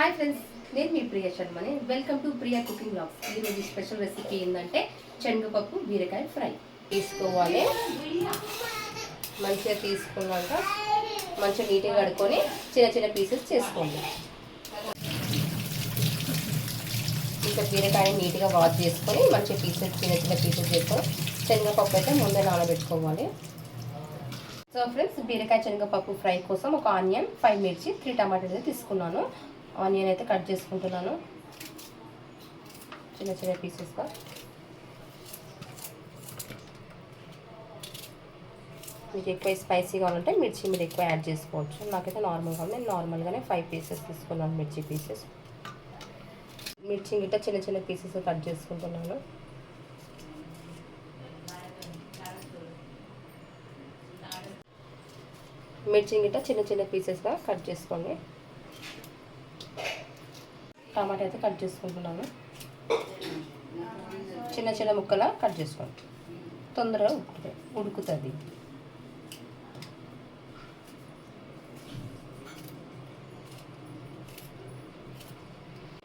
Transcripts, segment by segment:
Hi friends, నేను మీ ప్రియా శర్మని. Welcome to Priya cooking blogs. ఈరోజు స్పెషల్ రెసిపీ ఏంటంటే శనగపప్పు బీరకాయ ఫ్రై. తీసుకోవాలి, మంచిగా తీసుకున్నాక మంచిగా నీట్గా కడుక్కొని చిన్న చిన్న పీసెస్ చేసుకోండి. ఇంకా బీరకాయ నీట్గా వాష్ చేసుకొని మంచిగా చిన్న చిన్న పీసెస్ చేసుకొని శనగపప్పు అయితే ముందే నానబెట్టుకోవాలి. సో ఫ్రెండ్స్, బీరకాయ శనగపప్పు ఫ్రై కోసం ఒక ఆనియన్, 5 మిర్చి, 3 టమాటాలు అయితే తీసుకున్నాను. ఆనియన్ అయితే కట్ చేసుకుంటున్నాను చిన్న చిన్న పీసెస్గా. మీకు ఎక్కువ స్పైసీ కావాలంటే మిర్చి మీరు ఎక్కువ యాడ్ చేసుకోవచ్చు. నాకైతే నార్మల్గా నేను నార్మల్గానే 5 పీసెస్ తీసుకున్నాను మిర్చి పీసెస్. మిర్చి గిట్ట చిన్న చిన్న పీసెస్ కట్ చేసుకుంటున్నాను. మిర్చి గిట్ట చిన్న చిన్న పీసెస్గా కట్ చేసుకోండి. టమాటా అయితే కట్ చేసుకుంటున్నాను. చిన్న చిన్న ముక్కలా కట్ చేసుకోండి, తొందరగా ఉడుకుతుంది.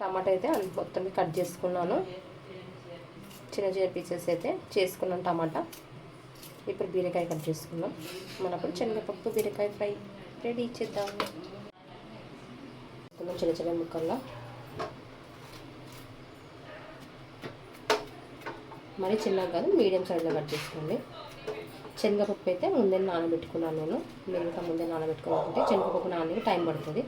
టమాటా అయితే మొత్తం కట్ చేసుకున్నాను. చిన్న చిన్న పీసెస్ అయితే చేసుకున్నాను టమాటా. ఇప్పుడు బీరకాయ కట్ చేసుకున్నాం. మనప్పుడు శనగపప్పు బీరకాయ ఫ్రై రెడీ ఇచ్చేద్దాం. చిన్న చిన్న ముక్కల్లో, మరి చిన్నగా కాదు, మీడియం సైజులో కట్ చేసుకోండి. శనగపప్పు అయితే ముందే నానబెట్టుకున్నాను నేను. మీరు ఇంకా ముందే నానబెట్టుకోవాలంటే శనగపప్పు నానడానికి టైం పడుతుంది.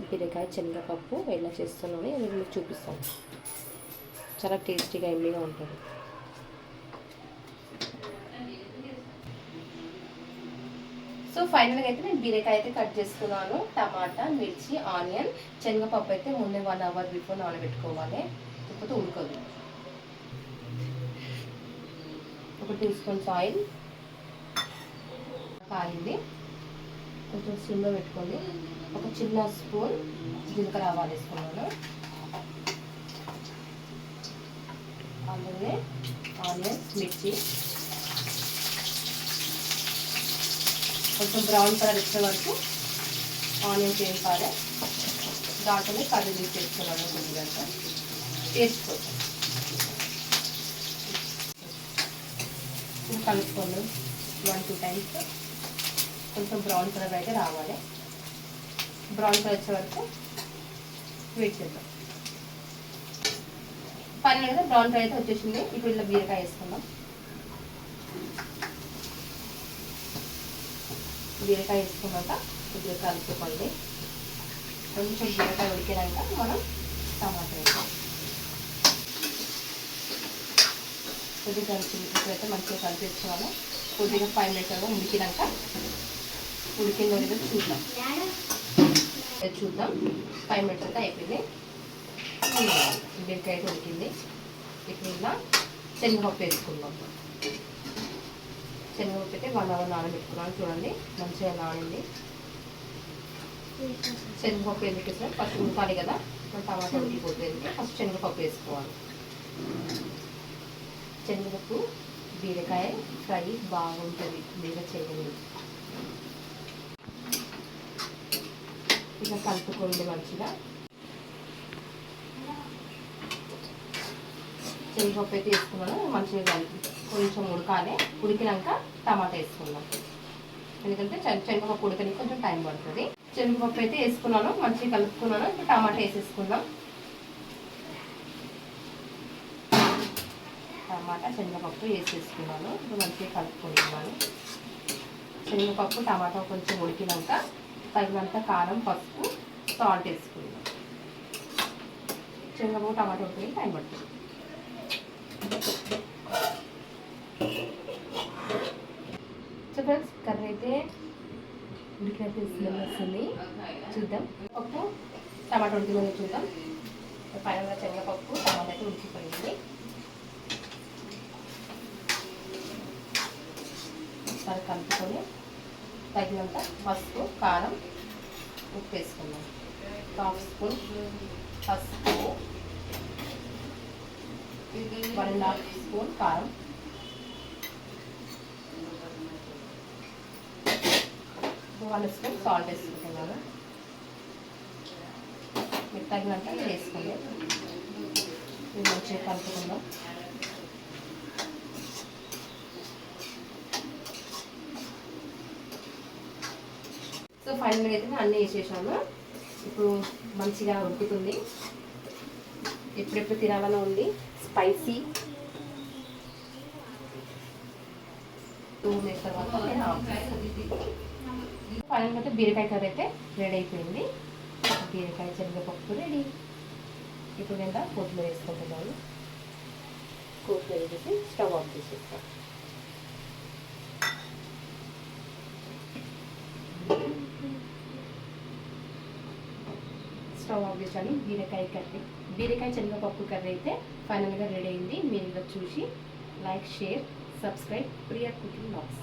బీరకాయ శనగపప్పు ఎలా చేస్తున్నాను అది మీకు చూపిస్తాను. చాలా టేస్టీగా ఎమ్మిగా ఉంటుంది. సో ఫైనల్గా అయితే నేను బీరకాయ అయితే కట్ చేసుకున్నాను. టమాటా, మిర్చి, ఆనియన్, శనగపప్పు అయితే ముందే 1 అవర్ బిఫోర్ నానబెట్టుకోవాలి, లేకపోతే ఉడకదు. ఒక 2 స్పూన్స్ ఆయిల్ కాగింది, కొంచెం సిమ్లో పెట్టుకోండి. ఒక చిన్న స్పూన్ జీలకర్ర ఆవాలు వేసుకున్నాను. అందులోనే ఆనియన్, మిర్చి కొంచెం బ్రౌన్ కలర్ వచ్చే వరకు ఆనియన్స్ వేసుకోవాలి. దాంట్లోనే కర్రీ తీసేసుకున్నాను కొద్దిగా వేసుకోవచ్చు. ఇది కలుపుకోండి 1-2 టైమ్స్. కొంచెం బ్రౌన్ కలర్ అయితే రావాలి. బ్రౌన్ కలర్ వచ్చే వరకు వెయిట్ చేద్దాం. ఫైనల్గా బ్రౌన్ కలర్ అయితే వచ్చేసింది. ఇప్పుడు ఇలా బీరకాయ వేసుకుందాం. బీరకాయ వేసుకున్నాక కొద్దిగా కలుపుకోండి. కొంచెం బీరకాయ ఉడికినాక మనం టమాటా వేస్తాం. కొద్దిగా కలిపి మంచిగా కలిపేసుకోవాలి. కొద్దిగా 5 మినిట్స్ ఉడికినాక ఉడికిందో లేదో చూద్దాం. 5 మినిట్స్ అయితే అయిపోయింది. బీరకాయ అయితే ఉడికింది. ఇప్పుడు ఇలా శనగపప్పు వేసుకుందాం. శనగపప్పు అయితే 1 అవర్ నానబెట్టుకున్నాను. చూడండి మంచిగా నానింది. శనగపప్పు ఎందుకు వేసినా ఫస్ట్ ఉడకాలి కదా, టమాటా ఉడికిపోతుంది. ఫస్ట్ శనగపప్పు వేసుకోవాలి. శనగపప్పు బీరకాయ ఫ్రై బాగుంటుంది. బీరకాయ చేయండి, ఇలా కలుపుకోండి మంచిగా. శనగపప్పు అయితే వేసుకున్నాను. మంచిగా కలిపి కొంచెం ఉడకాలి. ఉడికినాక టమాటా వేసుకుందాం, ఎందుకంటే శనగపప్పు ఉడకడానికి కొంచెం టైం పడుతుంది. శనగపప్పు అయితే వేసుకున్నాను, మంచిగా కలుపుకున్నాను. ఇప్పుడు టమాటా వేసేసుకుందాం. టమాటా శనగపప్పు వేసేసుకున్నాను. ఇప్పుడు మంచిగా కలుపుకుంటున్నాను. శనగపప్పు టమాటా కొంచెం ఉడికినాక తగినంత కారం, పసుపు, సాల్ట్ వేసుకుందాం. శనగపప్పు టమాటా ఉడికి టైం పడుతుంది. సో ఫ్రెండ్స్, కర్రీ అయితే ఉడికినట్టు స్మెల్ వస్తుంది. చూద్దాం. పప్పు టమాటా ఉడికిందని చూద్దాం. ఫైనల్గా శనగపప్పు టమాటా అయితే ఉడికిపోయింది. ఒకసారి కలుపుకొని తగినంత పసుపు, కారం, ఉప్పు వేసుకుందాం. 1/2 స్పూన్ పసుపు, 1.5 స్పూన్ కారం, 1 స్పూన్ సాల్ట్ వేసుకుంటున్నాను. మీకు తగినంత వేసుకోండి. ఇది మంచిగా కలుపుకుందాం. సో ఫైనల్గా అయితే అన్నీ వేసేసాము. ఇప్పుడు మంచిగా ఉడుకుతుంది. ఎప్పుడెప్పుడు తినాలని ఉంది. స్పైసీ 2 మినిట్స్ తర్వాత ఫైనల్గా అయితే బీరకాయ కర్రీ అయితే రెడీ అయిపోయింది. బీరకాయ శనగపప్పు రెడీ. ఇప్పుడు నేను కొత్తిమీర వేసుకుంటున్నాను. కొత్తిమీర వేసి స్టవ్ ఆఫ్ చేసేస్తాను. స్టవ్ ఆఫ్ చేశాను. బీరకాయ శనగపప్పు కర్రీ అయితే ఫైనల్గా రెడీ అయింది. మీరు ఇలా చూసి like, share, subscribe Priya cooking blogs.